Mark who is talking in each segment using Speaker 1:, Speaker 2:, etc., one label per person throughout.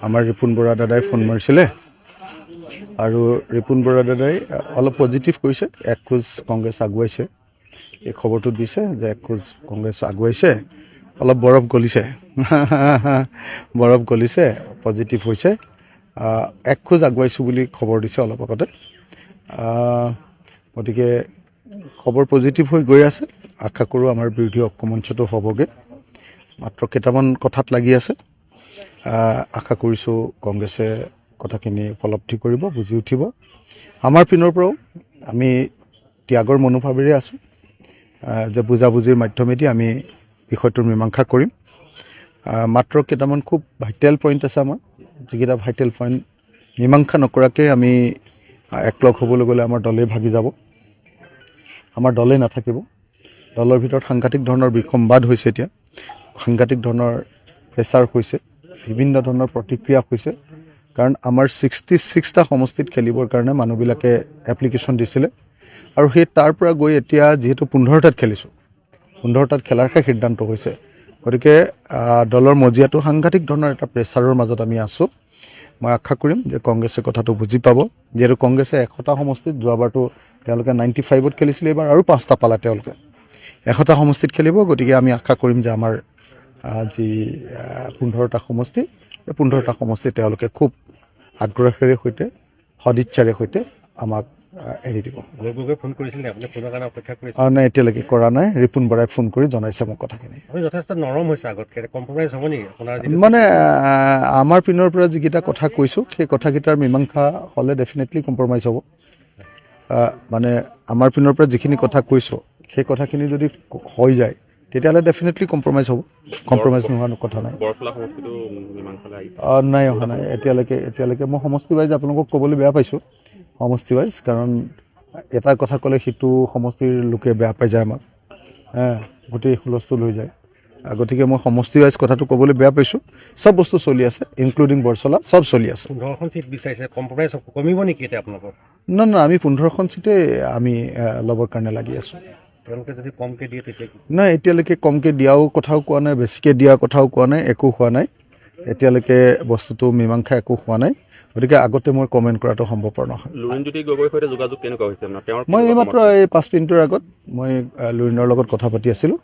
Speaker 1: আমাৰ ৰিপুণ বৰা দাদাই ফোন মাৰিছিলে আৰু ৰিপুণ বৰা দাদাই অলপ পজিটিভ কৈছে, এক খোজ কংগ্ৰেছ আগুৱাইছে। এই খবৰটো দিছে যে এক খোজ কংগ্ৰেছ আগুৱাইছে, অলপ বৰফ গলিছে বৰফ গলিছে, পজিটিভ হৈছে, এক খোজ আগুৱাইছোঁ বুলি খবৰ দিছে অলপ আগতে। গতিকে খবৰ পজিটিভ হৈ গৈ আছে। আশা কৰোঁ আমাৰ বিৰোধী ঐক্যমঞ্চটো হ'বগৈ, মাত্ৰ কেইটামান কথাত লাগি আছে। আশা কৰিছোঁ কংগ্ৰেছে কথাখিনি উপলব্ধি কৰিব, বুজি উঠিব। আমাৰ পিনৰ পৰাও আমি ত্যাগৰ মনোভাৱেৰে আছোঁ যে বুজাবুজিৰ মাধ্যমেদি আমি বিষয়টোৰ মীমাংসা কৰিম। মাত্ৰ কেইটামান খুব ভাইটেল পইণ্ট আছে আমাৰ, যিকেইটা ভাইটেল পইণ্ট মীমাংসা নকৰাকৈ আমি একলগ হ'বলৈ গ'লে আমাৰ দলেই ভাগি যাব, আমাৰ দলেই নাথাকিব। দলৰ ভিতৰত সাংঘাতিক ধৰণৰ বিসম্বাদ হৈছে, এতিয়া সাংঘাতিক ধৰণৰ প্ৰেছাৰ হৈছে, বিভিন্ন ধৰণৰ প্ৰতিক্ৰিয়া হৈছে। কাৰণ আমাৰ 66টা সমষ্টিত খেলিবৰ কাৰণে মানুহবিলাকে এপ্লিকেশ্যন দিছিলে আৰু সেই তাৰ পৰা গৈ এতিয়া যিহেতু 15টাত খেলিছোঁ, 15টাত খেলাৰহে সিদ্ধান্ত হৈছে। গতিকে দলৰ মজিয়াটো সাংঘাতিক ধৰণৰ এটা প্ৰেছাৰৰ মাজত আমি আছোঁ। মই আশা কৰিম যে কংগ্ৰেছে কথাটো বুজি পাব, যিহেতু কংগ্ৰেছে 100টা সমষ্টিত, যোৱাবাৰতো তেওঁলোকে 95ত খেলিছিলে, এইবাৰ আৰু 5টা পালে তেওঁলোকে 100টা সমষ্টিত খেলিব। গতিকে আমি আশা কৰিম যে আমাৰ যি 15টা সমষ্টি, এই 15টা সমষ্টি তেওঁলোকে খুব আগ্ৰহেৰে সৈতে, সদিচ্ছাৰে সৈতে আমাক এৰি দিব।
Speaker 2: ফোন কৰিছিল আপুনি ফোনৰ কাৰণে অপেক্ষা কৰিছিল?
Speaker 1: নাই, এতিয়ালৈকে কৰা নাই। ৰিপুণ বৰাই ফোন কৰি জনাইছে মোক কথাখিনি।
Speaker 2: যথেষ্ট নৰম হৈছে আগতকৈ, কম্প্ৰমাইজ হ'ব নেকি আপোনাৰ?
Speaker 1: মানে আমাৰ পিনৰ পৰা যিকেইটা কথা কৈছোঁ, সেই কথাকেইটাৰ মীমাংসা হ'লে ডেফিনেটলি কম্প্ৰমাইজ হ'ব। মানে আমাৰ পিনৰ পৰা যিখিনি কথা কৈছোঁ, সেই কথাখিনি যদি হৈ যায় তেতিয়াহ'লে ডেফিনেটলি কম্প্ৰমাইজ হ'ব। কম্প্ৰমাইজ নোহোৱাৰ কথা নাই। নাই, অহা নাই এতিয়ালৈকে। মই সমষ্টি ৱাইজ আপোনালোকক ক'বলৈ বেয়া পাইছোঁ, সমষ্টি ৱাইজ, কাৰণ এটা কথা ক'লে সিটো সমষ্টিৰ লোকে বেয়া পাই যায় আমাক, গোটেই হুলস্থুল হৈ যায়। গতিকে মই সমষ্টি ৱাইজ কথাটো ক'বলৈ বেয়া পাইছোঁ। চব বস্তু চলি আছে, ইনক্লুডিং বৰচলা, চব চলি আছে।
Speaker 2: 15খন চিট বিচাৰিছে, কম্প্ৰমাইজ কমিব নেকি এতিয়া আপোনালোকৰ?
Speaker 1: নাই, আমি 15খন চিটেই আমি ল'বৰ কাৰণে লাগি আছোঁ।
Speaker 2: তেওঁলোকে যদি কমকৈ দিয়ে তেতিয়া?
Speaker 1: নাই, এতিয়ালৈকে কমকৈ দিয়াও কথাও কোৱা নাই, বেছিকৈ দিয়াৰ কথাও কোৱা নাই, একো হোৱা নাই এতিয়ালৈকে। বস্তুটো মীমাংসা একো হোৱা নাই, গতিকে আগতে মই কমেণ্ট কৰাটো সম্ভৱপৰ নহয়।
Speaker 3: লুৰিণজ্যোতি গগৈৰ সৈতে যোগাযোগ কেনেকুৱা হৈছে?
Speaker 1: মই এইমাত্ৰ এই 5 মিনিটৰ আগত মই লুৰিণৰ লগত কথা পাতি আছিলোঁ।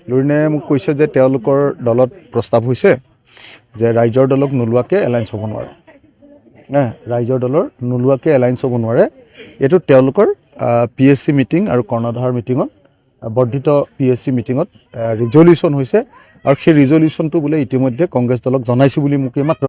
Speaker 1: লুৰিণে মোক কৈছে যে তেওঁলোকৰ দলত প্ৰস্তাৱ হৈছে যে ৰাইজৰ দলক নোলোৱাকৈ এলায়েন্স হ'ব নোৱাৰে, ৰাইজৰ দলৰ নোলোৱাকৈ এলায়েন্স হ'ব নোৱাৰে। এইটো তেওঁলোকৰ PSC মিটিং আৰু কৰ্ণধাৰ মিটিঙত, বৰ্ধিত PSC মিটিঙত ৰিজলিউশ্যন হৈছে, আৰু সেই ৰিজলিউশ্যনটো বোলে ইতিমধ্যে কংগ্ৰেছ দলক জনাইছোঁ বুলি মোক এইমাত্ৰ